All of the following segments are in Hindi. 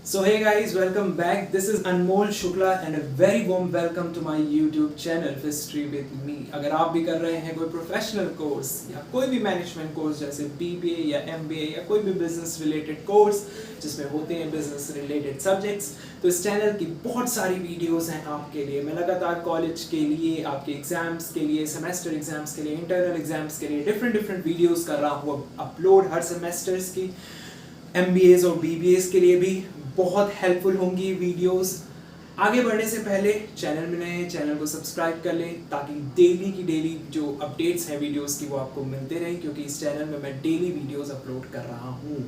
So hey guys, welcome back. This is Anmol Shukla and a very warm welcome to my YouTube channel History with me. अगर आप भी कर रहे हैं कोई प्रोफेशनल कोर्स या कोई भी मैनेजमेंट कोर्स जैसे BBA या MBA या कोई भी बिजनेस रिलेटेड कोर्स जिसमें होते हैं बिजनेस रिलेटेड सब्जेक्ट्स, तो इस चैनल की बहुत सारी वीडियोस हैं आपके लिए। मैं लगातार कॉलेज के लिए, आपके एग्जाम्स के लिए, सेमेस्टर एग्जाम्स के लिए, इंटरनल एग्जाम्स के लिए डिफरेंट वीडियोस कर रहा हूँ अपलोड हर सेमेस्टर्स की। MBAs और BBAs के लिए भी बहुत हेल्पफुल होंगी वीडियोस। आगे बढ़ने से पहले चैनल में नए चैनल को सब्सक्राइब कर लें ताकि डेली की डेली जो अपडेट्स हैं वीडियोस की वो आपको मिलते रहें, क्योंकि इस चैनल में मैं डेली वीडियोस अपलोड कर रहा हूँ।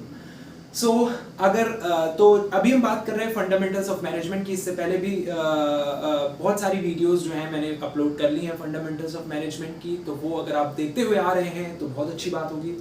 तो अभी हम बात कर रहे हैं फंडामेंटल्स ऑफ मैनेजमेंट की। इससे पहले भी बहुत सारी वीडियोस जो हैं मैंने अपलोड कर ली हैं फंडामेंटल्स ऑफ मैनेजमेंट की, तो वो अगर आप देखते हुए आ रहे हैं तो बहुत अच्छी बात होगी,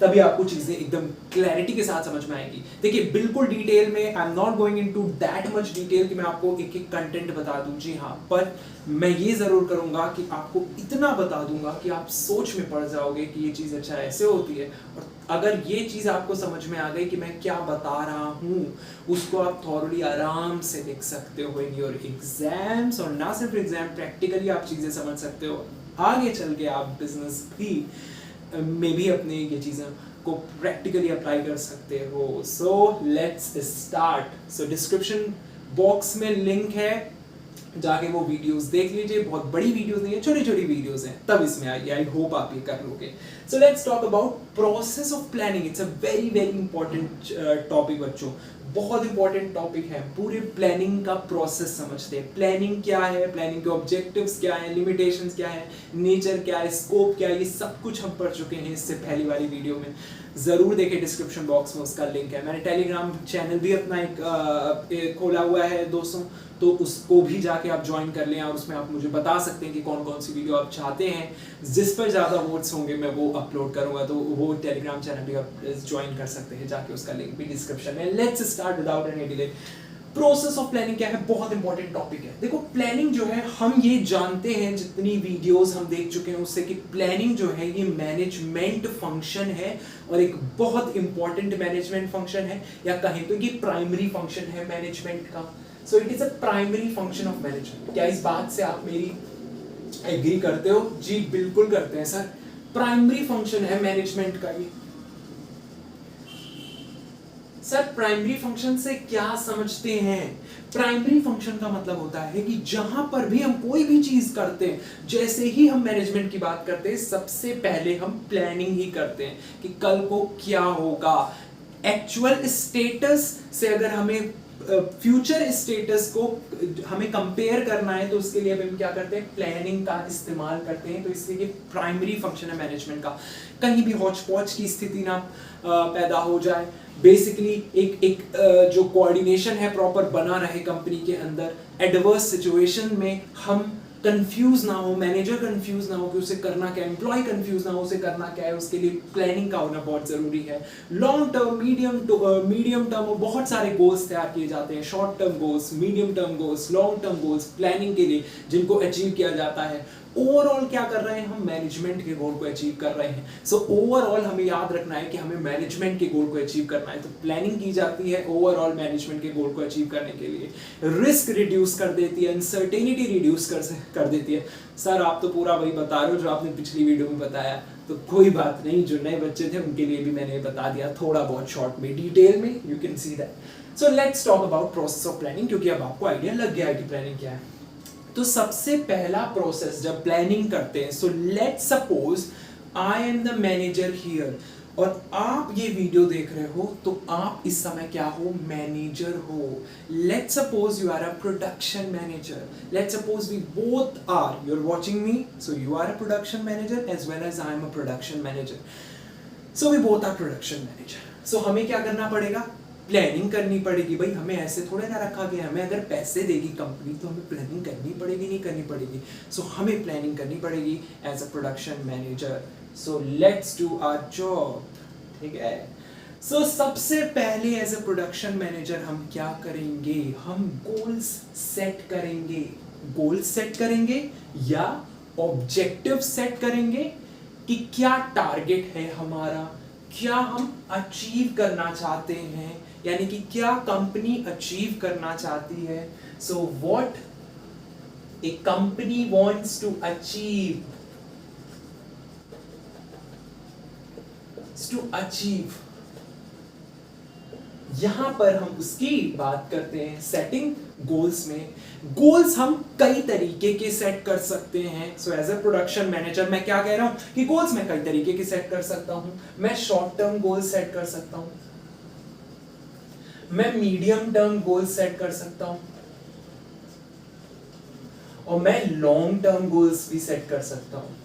तभी आपको चीजें एकदम क्लैरिटी के साथ समझ में आएगी। देखिए बिल्कुल डिटेल में I am not going into that much detail कि मैं आपको एक एक कंटेंट बता दूं, जी हाँ, पर मैं ये जरूर करूंगा कि आपको इतना बता दूंगा कि आप सोच में पड़ जाओगे कि ये चीज अच्छा ऐसे होती है। और अगर ये चीज आपको समझ में आ गई कि मैं क्या बता रहा हूँ, उसको आप थॉरली आराम से लिख सकते हो इन योर एग्जाम्स, और ना सिर्फ एग्जाम, प्रैक्टिकली आप चीजें समझ सकते हो। आगे चल के आप बिजनेस भी में भी अपने ये चीज़ें को प्रैक्टिकली अप्लाई कर सकते हो। So let's start. So description box में लिंक है, जाके वो वीडियोस देख लीजिए। बहुत बड़ी वीडियोस नहीं है, छोटी छोटी वीडियोस हैं, तब इसमें आइए। आई होप आप ये कर लोगे। So let's talk about process of planning. It's a very important topic बच्चों, बहुत इंपॉर्टेंट टॉपिक है। पूरे प्लानिंग का प्रोसेस समझते हैं। प्लानिंग क्या है, प्लानिंग के ऑब्जेक्टिव्स क्या है, लिमिटेशंस क्या है, नेचर क्या है, स्कोप क्या है, ये सब कुछ हम पढ़ चुके हैं इससे पहली वाली वीडियो में। जरूर देखें, डिस्क्रिप्शन बॉक्स में उसका लिंक है। मैंने टेलीग्राम चैनल भी अपना एक खोला हुआ है दोस्तों, तो उसको भी जाके आप ज्वाइन कर लें और उसमें आप मुझे बता सकते हैं कि कौन कौन सी वीडियो आप चाहते हैं। जिस पर ज़्यादा वोट्स होंगे मैं वो अपलोड करूंगा, तो वो टेलीग्राम चैनल भी आप ज्वाइन कर सकते हैं जाके, उसका लिंक भी डिस्क्रिप्शन में। Let's start without any delay. Process of planning क्या है, बहुत इंपॉर्टेंट टॉपिक है। देखो प्लानिंग जो है, हम ये जानते हैं जितनी वीडियोस हम देख चुके हैं उससे, कि प्लानिंग जो है ये मैनेजमेंट फंक्शन है, और एक बहुत इंपॉर्टेंट मैनेजमेंट फंक्शन है, या कहें तो ये प्राइमरी फंक्शन है मैनेजमेंट का। So it is a primary function of management. क्या इस बात से आप मेरी एग्री करते हो? जी बिल्कुल करते हैं सर, प्राइमरी फंक्शन है मैनेजमेंट का ये। सर प्राइमरी फंक्शन से क्या समझते हैं? प्राइमरी फंक्शन का मतलब होता है कि जहां पर भी हम कोई भी चीज करते हैं, जैसे ही हम मैनेजमेंट की बात करते हैं, सबसे पहले हम प्लानिंग ही करते हैं कि कल को क्या होगा। एक्चुअल स्टेटस से अगर हमें फ्यूचर स्टेटस को हमें कंपेयर करना है, तो उसके लिए हम क्या करते हैं, प्लानिंग का इस्तेमाल करते हैं। तो इसलिए ये प्राइमरी फंक्शन है मैनेजमेंट का। कहीं भी हौच पौच की स्थिति ना पैदा हो जाए, बेसिकली एक जो कोऑर्डिनेशन है प्रॉपर बना रहे कंपनी के अंदर। एडवर्स सिचुएशन में हम कंफ्यूज ना हो, मैनेजर कंफ्यूज ना हो कि उसे करना क्या है, एम्प्लॉय कंफ्यूज ना हो उसे करना क्या है, उसके लिए प्लानिंग का होना बहुत जरूरी है। लॉन्ग टर्म, मीडियम टर्म, बहुत सारे गोल्स तैयार किए जाते हैं। Short term goals, medium term goals, long term goals planning के लिए, जिनको अचीव किया जाता है। ओवरऑल क्या कर रहे हैं हम, मैनेजमेंट के गोल को अचीव कर रहे हैं। सो ओवरऑल हमें याद रखना है कि हमें मैनेजमेंट के गोल को अचीव करना है, तो प्लानिंग की जाती है ओवरऑल मैनेजमेंट के गोल को अचीव करने के लिए। रिस्क रिड्यूस कर देती है, अनसर्टेनिटी रिड्यूस कर देती है। सर आप तो पूरा वही बता रहे हो जो आपने पिछली वीडियो में बताया, तो कोई बात नहीं, जो नए बच्चे थे उनके लिए भी मैंने बता दिया थोड़ा बहुत शॉर्ट में, डिटेल में, you can see that. So let's talk about process of planning, क्योंकि अब आपको आइडिया लग गया है कि प्लानिंग क्या है। तो सबसे पहला प्रोसेस जब प्लानिंग करते हैं, so let's suppose I am the manager here, और आप ये वीडियो देख रहे हो, तो आप इस समय क्या हो, मैनेजर हो। Let's suppose you are a production manager, let's suppose we both are, you are watching me, so you are a production manager as well as I am a production manager. So we both are production manager. सो हमें क्या करना पड़ेगा, प्लानिंग करनी पड़ेगी। भाई हमें ऐसे थोड़े ना रखा गया, हमें अगर पैसे देगी कंपनी तो हमें प्लानिंग करनी पड़ेगी, नहीं करनी पड़ेगी। सो हमें प्लानिंग करनी पड़ेगी as a production manager. So let's do our job, ठीक है। सो सबसे पहले एज अ प्रोडक्शन मैनेजर हम क्या करेंगे, हम गोल्स सेट करेंगे। गोल्स सेट करेंगे या ऑब्जेक्टिव सेट करेंगे कि क्या टारगेट है हमारा, क्या हम अचीव करना चाहते हैं, यानी कि क्या कंपनी अचीव करना चाहती है. So what a company wants to achieve, यहां पर हम उसकी बात करते हैं. सेटिंग गोल्स में गोल्स हम कई तरीके के सेट कर सकते हैं. So as a production manager मैं क्या कह रहा हूं कि गोल्स मैं कई तरीके के सेट कर सकता हूं. मैं शॉर्ट टर्म गोल सेट कर सकता हूं, मैं मीडियम टर्म गोल सेट कर सकता हूं, और मैं लॉन्ग टर्म गोल्स भी सेट कर सकता हूं.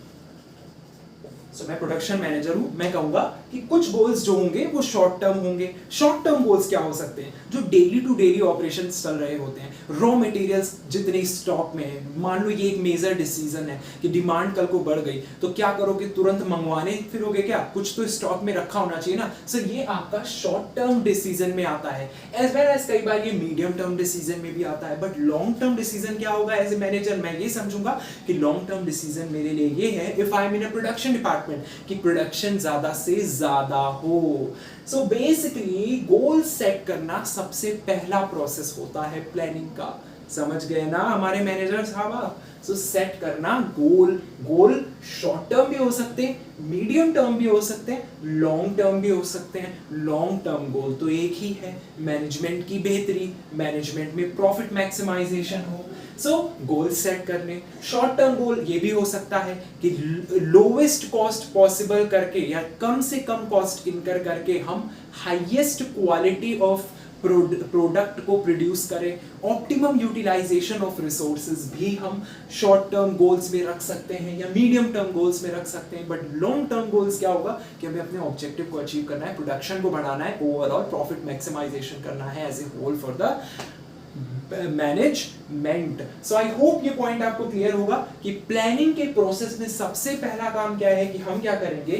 सो मैं प्रोडक्शन मैनेजर हूं, मैं कहूंगा कि कुछ गोल्स जो होंगे वो शॉर्ट टर्म होंगे. शॉर्ट टर्म गोल्स क्या हो सकते हैं, जो डेली टू डेली ऑपरेशंस चल रहे होते हैं. रॉ मटेरियल्स जितने स्टॉक में है, मान लो ये एक मेजर डिसीजन है कि डिमांड कल को बढ़ गई, तो क्या करोगे, तुरंत मंगवाने फिरोगे क्या, कुछ तो स्टॉक में रखा होना चाहिए ना. सो ये आपका शॉर्ट टर्म डिसीजन में आता है. एज वेल एज कई बार ये मीडियम टर्म डिसीजन में भी आता है. बट लॉन्ग टर्म डिसीजन क्या होगा, एज ए मैनेजर मैं ये समझूंगा कि लॉन्ग टर्म डिसीजन मेरे लिए ये है, if I am in a production department, कि प्रोडक्शन ज्यादा से ज्यादा हो. सो बेसिकली गोल सेट करना सबसे पहला प्रोसेस होता है प्लानिंग का. समझ गए ना हमारे मैनेजर साहब. सो सेट करना गोल शॉर्ट टर्म भी हो सकते हैं, मीडियम टर्म भी हो सकते हैं, लॉन्ग टर्म भी हो सकते हैं. लॉन्ग टर्म गोल तो एक ही है, मैनेजमेंट की बेहतरी, मैनेजमेंट में प्रॉफिट मैक्सिमाइजेशन हो. सो गोल सेट करने. शॉर्ट टर्म गोल ये भी हो सकता है कि लोवेस्ट कॉस्ट पॉसिबल करके या कम से कम कॉस्ट इनकर करके हम हाईएस्ट क्वालिटी ऑफ प्रोडक्ट को प्रोड्यूस करें. ऑप्टिमम यूटिलाइजेशन ऑफ रिसोर्सेज भी हम शॉर्ट टर्म गोल्स में रख सकते हैं या मीडियम टर्म गोल्स में रख सकते हैं. बट लॉन्ग टर्म गोल्स क्या होगा कि हमें अपने ऑब्जेक्टिव को अचीव करना है, प्रोडक्शन को बढ़ाना है, ओवरऑल प्रॉफिट मैक्सिमाइजेशन करना है as a whole for the management. So I hope ये पॉइंट आपको क्लियर होगा कि प्लानिंग के प्रोसेस में सबसे पहला काम क्या है कि हम क्या करेंगे,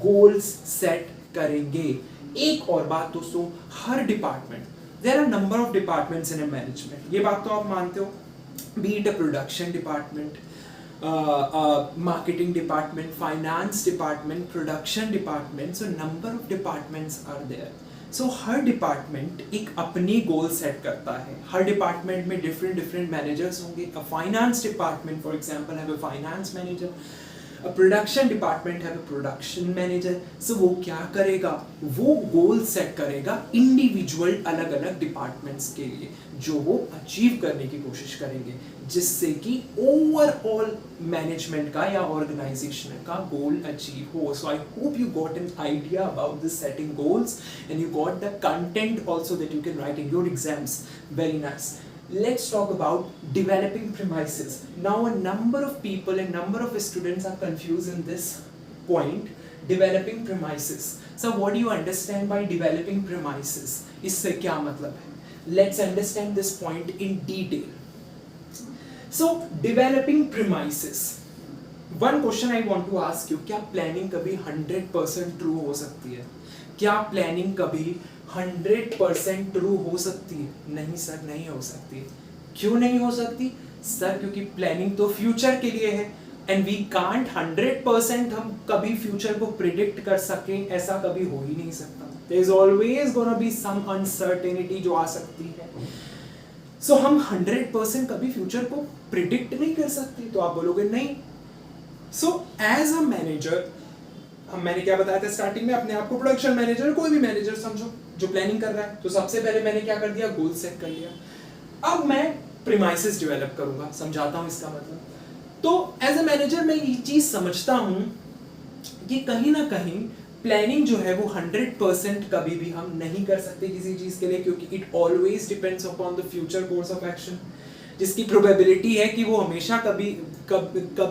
गोल्स सेट करेंगे. एक और बात दोस्तों, हर department, there are number of departments in a management, ये बात तो आप मानते हो. Be it a production department, marketing department, finance department, production department, so number of departments are there. So हर डिपार्टमेंट एक अपनी गोल सेट करता है. हर डिपार्टमेंट में डिफरेंट मैनेजर्स होंगे. A finance department for example have a finance manager, a production department have a production manager. So वो क्या करेगा, वो गोल सेट करेगा इंडिविजुअल अलग अलग डिपार्टमेंट्स के लिए, जो वो अचीव करने की कोशिश करेंगे, जिससे कि ओवरऑल मैनेजमेंट का या ऑर्गेनाइजेशन का गोल अचीव हो. So I hope you got an idea about this setting goals and you got the content also that you can write in your exams. Very nice. Let's talk about developing premises. Now a number of people and number of students are confused in this point, developing premises. So what do you understand by developing premises? इससे क्या मतलब है? Let's understand this point in detail. So developing premises. One question I want to ask you, क्या planning कभी 100% true हो सकती है? क्या प्लानिंग कभी 100% ट्रू हो सकती है? नहीं सर, नहीं हो सकती. क्यों नहीं हो सकती सर? क्योंकि प्लानिंग तो फ्यूचर के लिए है एंड वी कांट 100% हम कभी फ्यूचर को प्रिडिक्ट कर सकें, ऐसा कभी हो ही नहीं सकता. There is always gonna be some uncertainty जो आ सकती है. सो हम 100% कभी फ्यूचर को प्रिडिक्ट नहीं कर सकते. तो आप बोलोगे नहीं. सो एज अ मैनेजर, मैंने क्या बताया था स्टार्टिंग में, अपने आप को प्रोडक्शन मैनेजर, कोई भी मैनेजर समझो जो प्लानिंग कर रहा है, तो सबसे पहले मैंने क्या कर दिया, गोल सेट कर लिया. अब मैं प्रीमाइसेस डेवलप करूंगा, समझाता हूं इसका मतलब. तो एज अ मैनेजर मैं ये चीज समझता हूं कि कहीं ना कहीं प्लानिंग जो है वो 100% कभी भी हम नहीं कर सकते किसी चीज के लिए, क्योंकि it always depends upon the future course of action, जिसकी प्रोबेबिलिटी है कि वो हमेशा कभी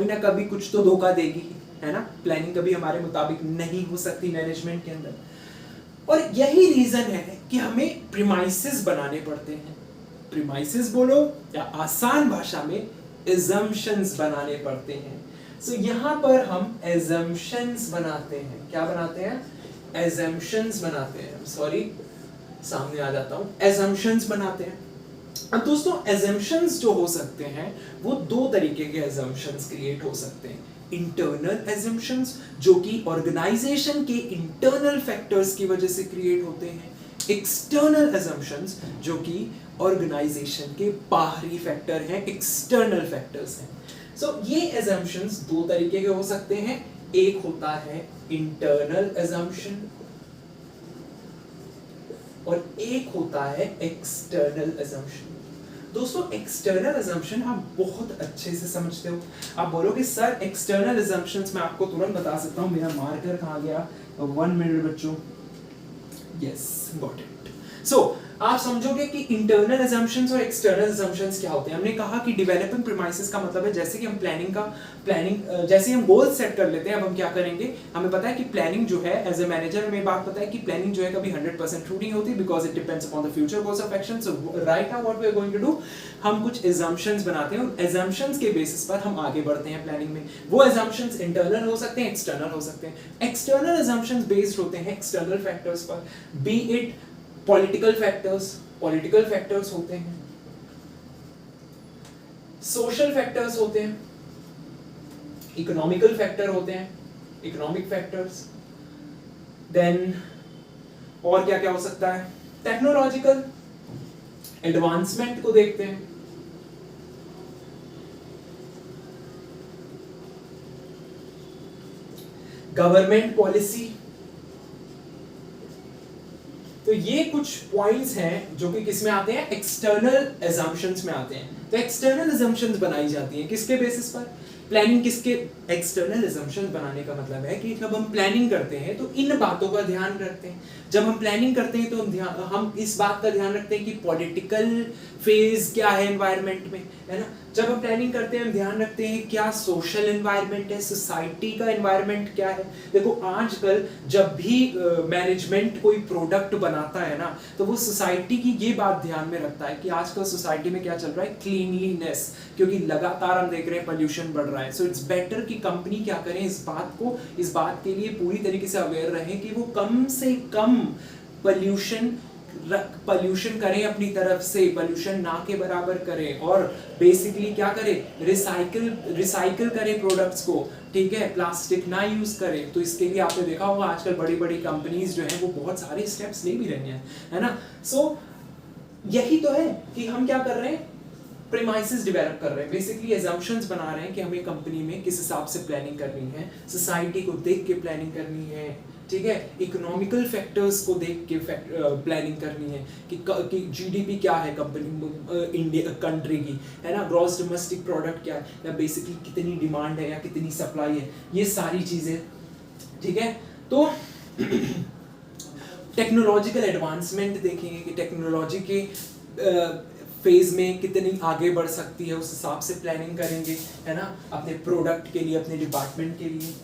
ना कभी कुछ तो धोखा देगी, है ना. प्लानिंग कभी हमारे मुताबिक नहीं हो सकती मैनेजमेंट के अंदर. और यही रीजन है कि हमें प्रीमाइसेस बनाने पड़ते हैं. प्रीमाइसेस बोलो या आसान भाषा में assumptions बनाने पड़ते हैं. सो यहाँ पर हम assumptions बनाते हैं. क्या बनाते हैं? assumptions बनाते हैं. सॉरी, सामने आ जाता हूँ. assumptions बनाते हैं. अब दोस्तों assumptions जो हो सकते हैं वो दो तरीके के assumptions क्रिएट हो सकते हैं. इंटरनल एजम्पशंस जो कि ऑर्गेनाइजेशन के इंटरनल फैक्टर्स की वजह से क्रिएट होते हैं, एक्सटर्नल एजम्पशंस जो कि ऑर्गेनाइजेशन के बाहरी फैक्टर हैं, एक्सटर्नल फैक्टर्स हैं। सो ये एजम्पशंस दो तरीके के हो सकते हैं, एक होता है इंटरनल एजम्पशन और एक होता है एक्सटर्नल एजम्पशन। दोस्तों एक्सटर्नल एजम्पशन आप बहुत अच्छे से समझते हो। आप बोलोगे सर एक्सटर्नल एजम्पशंस मैं आपको तुरंत बता सकता हूं, मेरा मार्कर कहां गया, 1 मिनट बच्चों, यस गॉट इट। सो आप समझोगे कि इंटरनल assumptions और एक्सटर्नल assumptions क्या होते हैं। हमने कहा कि डेवलपिंग प्रीमाइसेस का मतलब है जैसे कि हम प्लानिंग जैसे हम गोल सेट कर लेते हैं, अब हम क्या करेंगे, हमें पता है कि प्लानिंग जो है एज ए मैनेजर हमें बात पता है कि प्लानिंग जो है कभी 100% ट्रू नहीं होती, because it depends upon the future course of action. So right now what we are going to do, हम कुछ assumptions बनाते हैं और assumptions के बेसिस पर हम आगे बढ़ते हैं प्लानिंग में। वो assumptions इंटरनल हो सकते हैं, एक्सटर्नल हो सकते हैं। एक्सटर्नल assumptions बेस्ड होते हैं एक्सटर्नल फैक्टर्स पर, बी इट पॉलिटिकल फैक्टर्स होते हैं, सोशल फैक्टर्स होते हैं, इकोनॉमिकल फैक्टर होते हैं, इकोनॉमिक फैक्टर्स, देन और क्या क्या हो सकता है, टेक्नोलॉजिकल एडवांसमेंट को देखते हैं, गवर्नमेंट पॉलिसी। तो ये कुछ पॉइंट्स हैं जो कि किस में आते हैं, एक्सटर्नल assumptions में आते हैं। तो एक्सटर्नल assumptions बनाई जाती हैं किसके बेसिस पर, प्लानिंग किसके, एक्सटर्नल assumptions बनाने का मतलब है कि जब हम प्लानिंग करते हैं तो इन बातों का ध्यान रखते हैं। जब हम प्लानिंग करते हैं तो हम इस बात का ध्यान रखते हैं कि पॉलिटिकल फेज क्या है एनवायरनमेंट में, है ना। जब हम प्लानिंग करते हैं हम ध्यान रखते हैं क्या सोशल एनवायरनमेंट है, सोसाइटी का एनवायरनमेंट क्या है। देखो आजकल जब भी मैनेजमेंट कोई प्रोडक्ट बनाता है ना, तो वो सोसाइटी की ये बात ध्यान में रखता है कि आजकल सोसाइटी में क्या चल रहा है, क्लीनलीनेस, क्योंकि लगातार हम देख रहे हैं पोल्यूशन बढ़ रहा है। सो इट्स बेटर कि कंपनी क्या करें, इस बात के लिए पूरी तरीके से अवेयर रहें कि वो कम से कम पोल्यूशन करें, अपनी तरफ से पोल्यूशन ना के बराबर करें, और बेसिकली क्या करें, रिसाइकिल करें प्रोडक्ट्स को, ठीक है, प्लास्टिक ना यूज करें। तो इसके लिए आपने देखा होगा आजकल बड़ी बड़ी कंपनीज जो हैं वो बहुत सारे स्टेप्स ले भी रही हैं, है ना। सो यही तो है कि हम क्या कर रहे हैं, प्रीमाइसेस डेवलप कर रहे हैं, बेसिकली एजम्पशंस बना रहे हैं कि हमें कंपनी में किस हिसाब से प्लानिंग करनी है, सोसाइटी को देख के प्लानिंग करनी है, ठीक है, इकोनॉमिकल फैक्टर्स को देख के प्लानिंग करनी है कि जीडीपी क्या है कंपनी इंडिया कंट्री की, है ना, ग्रॉस डोमेस्टिक प्रोडक्ट क्या है, या बेसिकली कितनी डिमांड है या कितनी सप्लाई है, ये सारी चीजें, ठीक है। तो टेक्नोलॉजिकल एडवांसमेंट देखेंगे कि टेक्नोलॉजी के फेज में कितनी आगे बढ़ सकती है, उस हिसाब से प्लानिंग करेंगे, है ना, अपने प्रोडक्ट के लिए, अपने डिपार्टमेंट के लिए।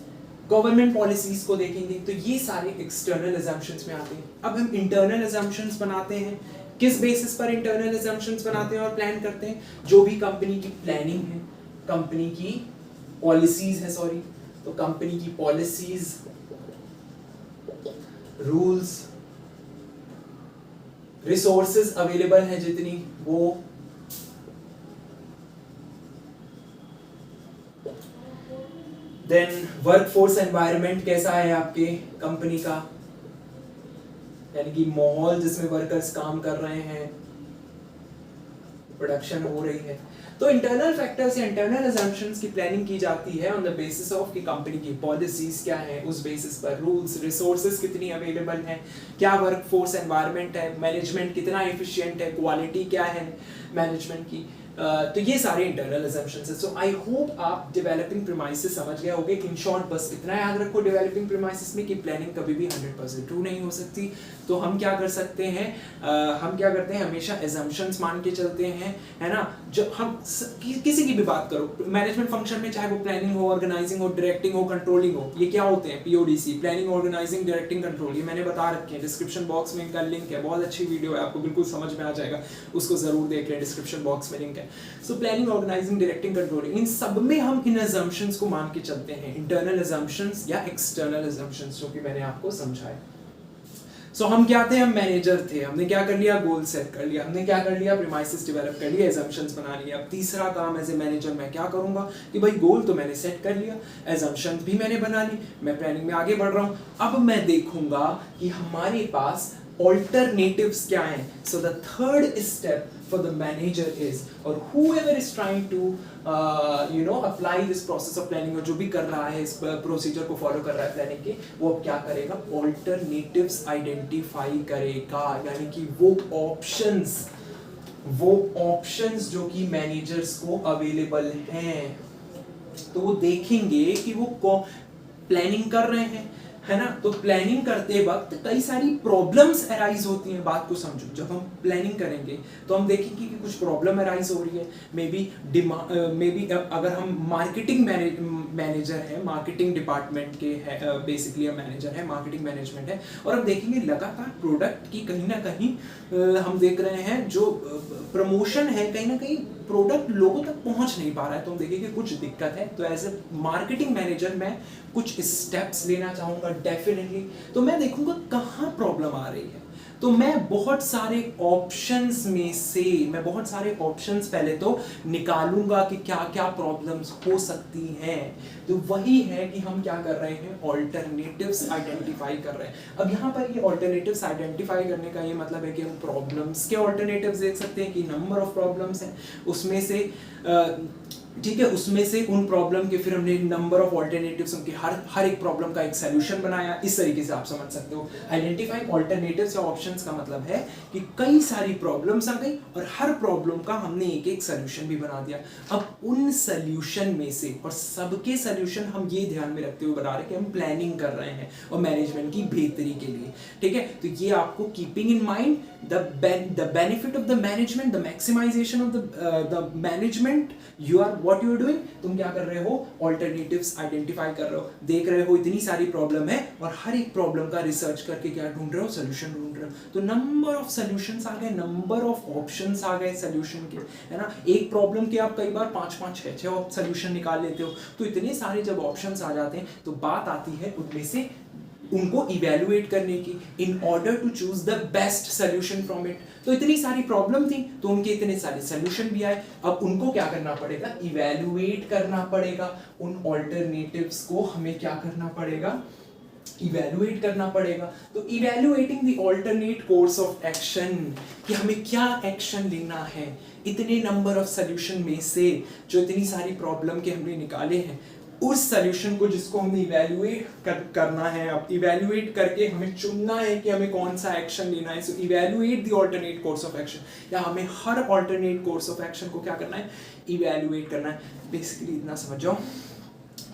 गवर्नमेंट पॉलिसीज को देखेंगे, तो ये सारे एक्सटर्नल assumptions में आते हैं। अब हम इंटरनल assumptions बनाते हैं, किस बेसिस पर इंटरनल assumptions बनाते हैं और प्लान करते हैं, जो भी कंपनी की प्लानिंग है, कंपनी की पॉलिसीज है, तो कंपनी की पॉलिसीज, रूल्स, रिसोर्सेज अवेलेबल है जितनी वो, देन वर्कफोर्स एनवायरनमेंट कैसा है आपके कंपनी का, यानी कि माहौल जिसमें वर्कर्स काम कर रहे हैं, प्रोडक्शन हो रही है। तो इंटरनल फैक्टर्स या इंटरनल assumptions की प्लानिंग की जाती है ऑन द बेसिस ऑफ कि कंपनी की पॉलिसीज क्या है, उस बेसिस पर रूल्स, रिसोर्सेज कितनी अवेलेबल हैं, क्या वर्कफोर्स एनवायरनमेंट है, मैनेजमेंट कितना एफिशिएंट है, क्वालिटी क्या है मैनेजमेंट की। तो ये सारे इंटरनल assumptions है। सो आई होप आप डेवलपिंग प्रीमाइसेस समझ गए होंगे। इन शॉर्ट बस इतना याद रखो डेवलपिंग प्रीमाइसेस में कि प्लानिंग कभी भी 100% ट्रू नहीं हो सकती। तो हम क्या कर सकते हैं, हम क्या करते हैं, हमेशा assumptions मान के चलते हैं, है ना। जब हम किसी की भी बात करो मैनेजमेंट फंक्शन में, चाहे वो प्लानिंग हो, ऑर्गेनाइजिंग हो, डायरेक्टिंग हो, कंट्रोलिंग हो, ये क्या होते हैं, PODC, planning, organising, directing, control, ये मैंने बता रखे हैं। डिस्क्रिप्शन बॉक्स में इनका लिंक है, बहुत अच्छी वीडियो है, आपको बिल्कुल समझ में आ जाएगा, उसको जरूर देख लें, डिस्क्रिप्शन बॉक्स में लिंक है। So planning, organising, directing, controlling, इन सब में हम इन assumptions को मान के चलते हैं, इंटरनल assumptions या एक्सटर्नल assumptions, जो कि मैंने आपको समझाया। सो हम क्या थे, हम मैनेजर थे, हमने क्या कर लिया, गोल सेट कर लिया, हमने क्या कर लिया, प्रीमाइसेस डेवलप कर लिया, एजम्पशंस बना लिया। अब तीसरा काम एज ए मैनेजर मैं क्या करूंगा कि भाई गोल तो मैंने सेट कर लिया, एजम्पशंस भी मैंने बना ली, मैं प्लानिंग में आगे बढ़ रहा हूँ। अब मैं देखूंगा कि हमारे पास alternatives क्या हैं। So the third step for the manager is, or whoever is trying to apply this process of planning, और जो भी कर रहा है इस प्रोसीजर को फॉलो कर रहा है प्लानिंग के, वो अब क्या करेगा, alternatives आइडेंटिफाई करेगा। यानी कि वो ऑप्शंस जो कि मैनेजर्स को अवेलेबल हैं, तो वो देखेंगे कि वो प्लानिंग कर रहे हैं, है ना। तो प्लानिंग करते वक्त कई सारी प्रॉब्लम्स अराइज होती हैं। बात को समझो, जब हम प्लानिंग करेंगे तो हम देखेंगे कि कुछ प्रॉब्लम अराइज हो रही है। मे बी अगर हम मार्केटिंग मैनेजर है, मार्केटिंग डिपार्टमेंट के है, बेसिकली मैनेजर है, मार्केटिंग मैनेजमेंट है, और हम देखेंगे लगातार प्रोडक्ट की कहीं ना कहीं हम देख रहे हैं जो प्रमोशन है, कहीं ना कहीं प्रोडक्ट लोगों तक पहुंच नहीं पा रहा है, तो हम देखेंगे कुछ दिक्कत है। तो एज ए मार्केटिंग मैनेजर मैं कुछ स्टेप्स लेना चाहूंगा डेफिनेटली। तो मैं देखूंगा कहाँ प्रॉब्लम आ रही है, तो मैं बहुत सारे ऑप्शंस पहले तो निकालूंगा कि क्या क्या प्रॉब्लम्स हो सकती हैं। तो वही है कि हम क्या कर रहे हैं, ऑल्टरनेटिव्स आइडेंटिफाई कर रहे हैं। अब यहाँ पर ये ऑल्टरनेटिव्स आइडेंटिफाई करने का ये मतलब है कि हम प्रॉब्लम्स के ऑल्टरनेटिव्स देख सकते हैं कि नंबर ऑफ प्रॉब्लम्स हैं, उसमें से ठीक है, उसमें से उन प्रॉब्लम के फिर हमने नंबर ऑफ ऑल्टरनेटिव्स, उनके हर एक प्रॉब्लम का एक सॉल्यूशन बनाया। इस तरीके से आप समझ सकते हो। आइडेंटिफाइंग ऑल्टरनेटिव्स या ऑप्शंस का मतलब है कि कई सारी प्रॉब्लम्स आ गई और हर प्रॉब्लम का हमने एक एक सॉल्यूशन भी बना दिया। अब उन सॉल्यूशन में से, और सबके सॉल्यूशन हम ये ध्यान में रखते हुए बना रहे हैं कि हम प्लानिंग कर रहे हैं और मैनेजमेंट की बेहतरी के लिए, ठीक है। तो ये आपको keeping in mind the benefit of the management, the maximization of the management, what you are doing, तुम क्या कर रहे हो, alternatives आइडेंटिफाई कर रहे हो, देख रहे हो इतनी सारी प्रॉब्लम है और हर एक प्रॉब्लम का रिसर्च करके क्या ढूंढ रहे हो, सोल्यूशन ढूंढ रहे हो। तो नंबर ऑफ सोल्यूशंस आ गए, नंबर ऑफ ऑप्शंस आ गए सोल्यूशन के, है ना। एक प्रॉब्लम के आप कई बार 5-5, 6-6 सोल्यूशन निकाल लेते हो। तो इतने सारे जब ऑप्शंस आ जाते हैं तो बात आती है उनमें से उनको इवैल्यूएट करने की, in order to choose the best solution from it. तो इतनी सारी प्रॉब्लम थी तो उनके इतने सारे सोल्यूशन भी आए। अब उनको क्या करना पड़ेगा, इवैल्यूएट करना पड़ेगा। उन ऑल्टरनेटिव्स को हमें क्या करना पड़ेगा, इवैल्यूएट करना पड़ेगा। तो evaluating the alternate course of action, कि हमें क्या एक्शन लेना है इतने नंबर ऑफ सोल्यूशन में से, जो इतनी सारी प्रॉब्लम के हमने निकाले हैं, उस सॉल्यूशन को जिसको हमने इवैल्यूएट करना है। अब इवैल्यूएट करके हमें चुनना है कि हमें कौन सा एक्शन लेना है। So evaluate the alternate course of action, या हमें हर ऑल्टरनेट कोर्स ऑफ एक्शन को क्या करना है, इवैल्यूएट करना है। बेसिकली इतना समझ जाओ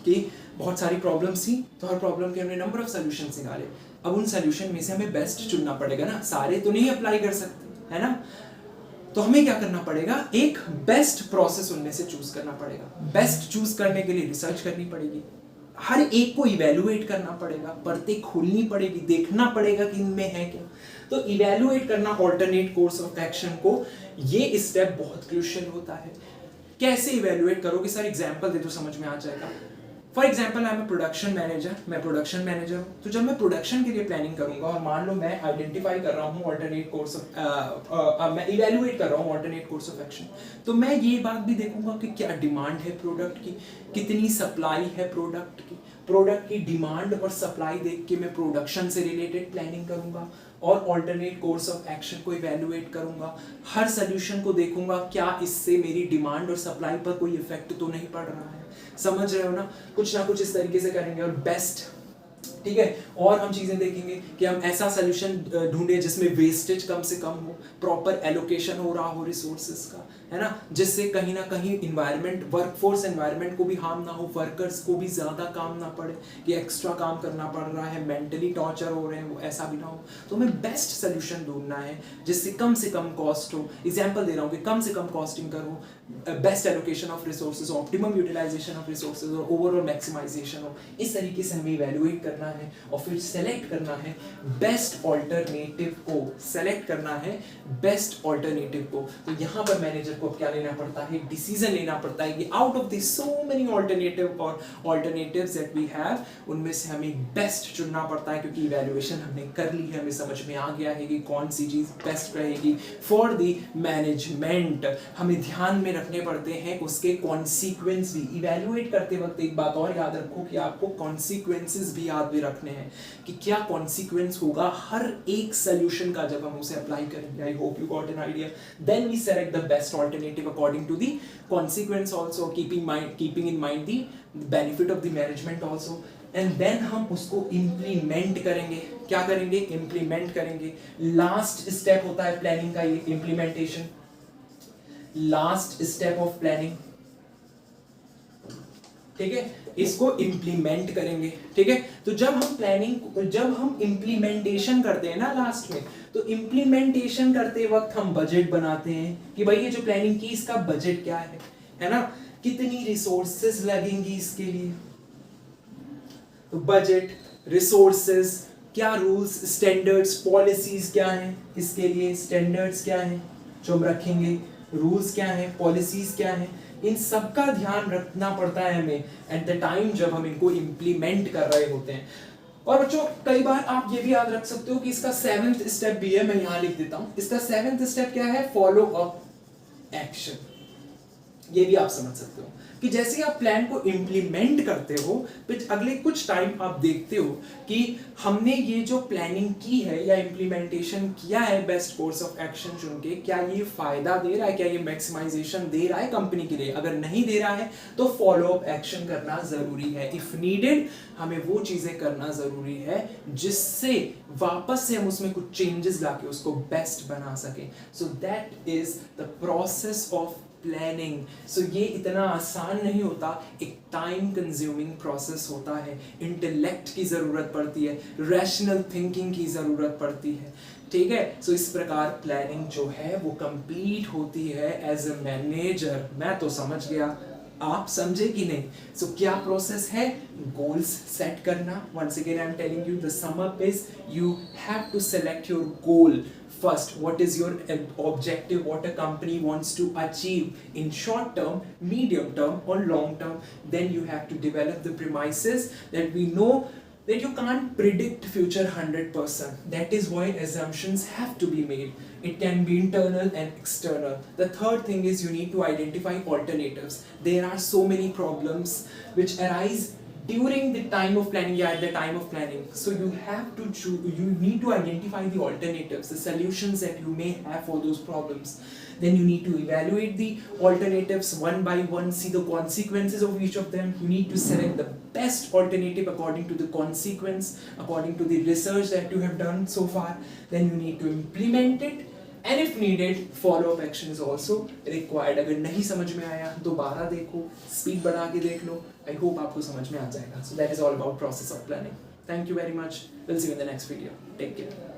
कि बहुत सारी प्रॉब्लम्स थी तो हर प्रॉब्लम के हमने नंबर ऑफ सॉल्यूशंस निकाले। अब उन सॉल्यूशन में से हमें बेस्ट चुनना पड़ेगा ना, सारे तो नहीं अप्लाई कर सकते, है ना। तो हमें क्या करना पड़ेगा, एक बेस्ट प्रोसेस उनमें से चूज करना पड़ेगा। बेस्ट चूज करने के लिए रिसर्च करनी पड़ेगी, हर एक को इवैल्यूएट करना पड़ेगा, परतें खोलनी पड़ेगी, देखना पड़ेगा कि इनमें है क्या। तो इवैल्यूएट करना ऑल्टरनेट कोर्स ऑफ एक्शन को, ये स्टेप बहुत क्रूशियल होता है। कैसे इवैल्यूएट करोगे सर, एग्जांपल दे दो समझ में आ जाएगा। For example I am production manager, मैं प्रोडक्शन मैनेजर हूँ। तो जब मैं प्रोडक्शन के लिए प्लानिंग करूंगा और मान लो मैं आइडेंटिफाई कर रहा हूँ ऑल्टरनेट कोर्स ऑफ, मैं इवैल्यूएट कर रहा हूँ ऑल्टरनेट कोर्स ऑफ एक्शन, तो मैं ये बात भी देखूंगा कि क्या डिमांड है प्रोडक्ट की, कितनी सप्लाई है प्रोडक्ट की। प्रोडक्ट की डिमांड और सप्लाई देख के मैं प्रोडक्शन से रिलेटेड प्लानिंग करूंगा और ऑल्टरनेट कोर्स ऑफ एक्शन को इवैल्यूएट करूंगा। हर सोल्यूशन को देखूंगा क्या इससे मेरी डिमांड और सप्लाई पर कोई इफेक्ट तो नहीं पड़ रहा है। समझ रहे हो ना कुछ इस तरीके से करेंगे। और बेस्ट, ठीक है, और हम चीजें देखेंगे कि हम ऐसा सोल्यूशन ढूंढे जिसमें वेस्टेज कम से कम हो, प्रॉपर एलोकेशन हो रहा हो रिसोर्सेज का, है ना, जिससे कहीं ना कहीं इन्वायरमेंट, वर्कफोर्स एनवायरनमेंट को भी हार्म ना हो, वर्कर्स को भी ज्यादा काम ना पड़े कि एक्स्ट्रा काम करना पड़ रहा है, मेंटली टॉर्चर हो रहे हैं, वो ऐसा भी ना हो। तो हमें बेस्ट सोल्यूशन ढूंढना है जिससे कम से कम कॉस्ट हो। एग्जाम्पल दे रहा हूँ कि कम से कम कॉस्टिंग करो, best allocation of resources, optimum utilisation of resources और ओवरऑल मैक्सिमाइजेशन हो। इस तरीके से हमें इवैल्यूएट करना करना है और फिर सेलेक्ट करना है बेस्ट ऑल्टरनेटिव को, सेलेक्ट करना है बेस्ट ऑल्टरनेटिव को। तो यहाँ पर मैनेजर को क्या लेना पड़ता है, डिसीजन लेना पड़ता है कि out of the so many alternative और ऑल्टरनेटिव्स दैट वी हैव, उनमें से हमें बेस्ट चुनना पड़ता है, क्योंकि इवैल्यूएशन हमने कर ली है, हमें समझ में आ गया है कि कौन सी चीज बेस्ट रहेगी फॉर द मैनेजमेंट। हमें ध्यान में रखने पड़ते हैं उसके कॉन्सिक्वेंस भी। इवैल्यूएट करते वक्त एक बात और याद रखो कि आपको कॉन्सिक्वेंसेस भी याद में रखने हैं कि क्या कॉन्सिक्वेंस होगा हर एक सोल्यूशन का जब हम उसे अप्लाई करेंगे। I hope you got an idea. Then we select the best alternative according to the consequence also, keeping in mind the benefit of the management also, and then हम उसको इम्प्लीमेंट करेंगे। क्या करेंगे, इम्प्लीमेंट करेंगे। लास्ट स्टेप होता है प्लानिंग का ये implementation, last step of planning, ठीक है, इसको इम्प्लीमेंट करेंगे। ठीक है, तो जब हम इम्प्लीमेंटेशन करते हैं ना लास्ट में, तो इम्प्लीमेंटेशन करते वक्त हम बजट बनाते हैं कि भाई ये जो प्लानिंग की इसका बजट क्या है ना, कितनी रिसोर्सेज लगेंगी इसके लिए, तो बजट, रिसोर्सेज, क्या रूल्स, स्टैंडर्ड्स, पॉलिसीज क्या हैं इसके लिए, स्टैंडर्ड्स क्या हैं जो हम रखेंगे, रूल्स क्या हैं, पॉलिसीज क्या हैं, इन सब का ध्यान रखना पड़ता है हमें एट द टाइम जब हम इनको इम्प्लीमेंट कर रहे होते हैं। और बच्चों कई बार आप ये भी याद रख सकते हो कि इसका 7th स्टेप भी है, मैं यहां लिख देता हूं। इसका 7th स्टेप क्या है, फॉलो अप एक्शन। ये भी आप समझ सकते हो कि जैसे आप प्लान को इम्प्लीमेंट करते हो, फिर अगले कुछ टाइम आप देखते हो कि हमने ये जो प्लानिंग की है या इम्प्लीमेंटेशन किया है बेस्ट कोर्स ऑफ एक्शन चुन के, क्या ये फायदा दे रहा है, क्या ये मैक्सिमाइजेशन दे रहा है कंपनी के लिए। अगर नहीं दे रहा है तो फॉलो अप एक्शन करना जरूरी है। इफ नीडेड हमें वो चीजें करना जरूरी है जिससे वापस से हम उसमें कुछ चेंजेस लाके उसको बेस्ट बना सके। So that is the process of planning. So ये इतना आसान नहीं होता, एक टाइम कंज्यूमिंग प्रोसेस होता है, इंटेलेक्ट की जरूरत पड़ती है, रैशनल थिंकिंग की जरूरत पड़ती है। ठीक है, सो इस प्रकार प्लानिंग जो है वो कंप्लीट होती है एज अ मैनेजर। मैं तो समझ गया, आप समझे कि नहीं। सो क्या प्रोसेस है, गोल्स सेट करना। Once again I am telling you the sum up is you have to select your goal first. What is your objective, what a company wants to achieve in short term, medium term or long term. Then you have to develop the premises that we know that you can't predict future 100%. That is why assumptions have to be made. It can be internal and external. The third thing is you need to identify alternatives. There are so many problems which arise during the time of planning, at the time of planning. So you have to you need to identify the alternatives, the solutions that you may have for those problems. Then you need to evaluate the alternatives one by one, see the consequences of each of them. You need to select the best alternative according to the consequence, according to the research that you have done so far. Then you need to implement it. And if needed, follow-up action is also required. अगर नहीं समझ में आया दोबारा देखो, स्पीड बढ़ा के देख लो। I hope आपको समझ में आ जाएगा. So that is all about process of planning. Thank you very much. We'll see you in the next video. Take care.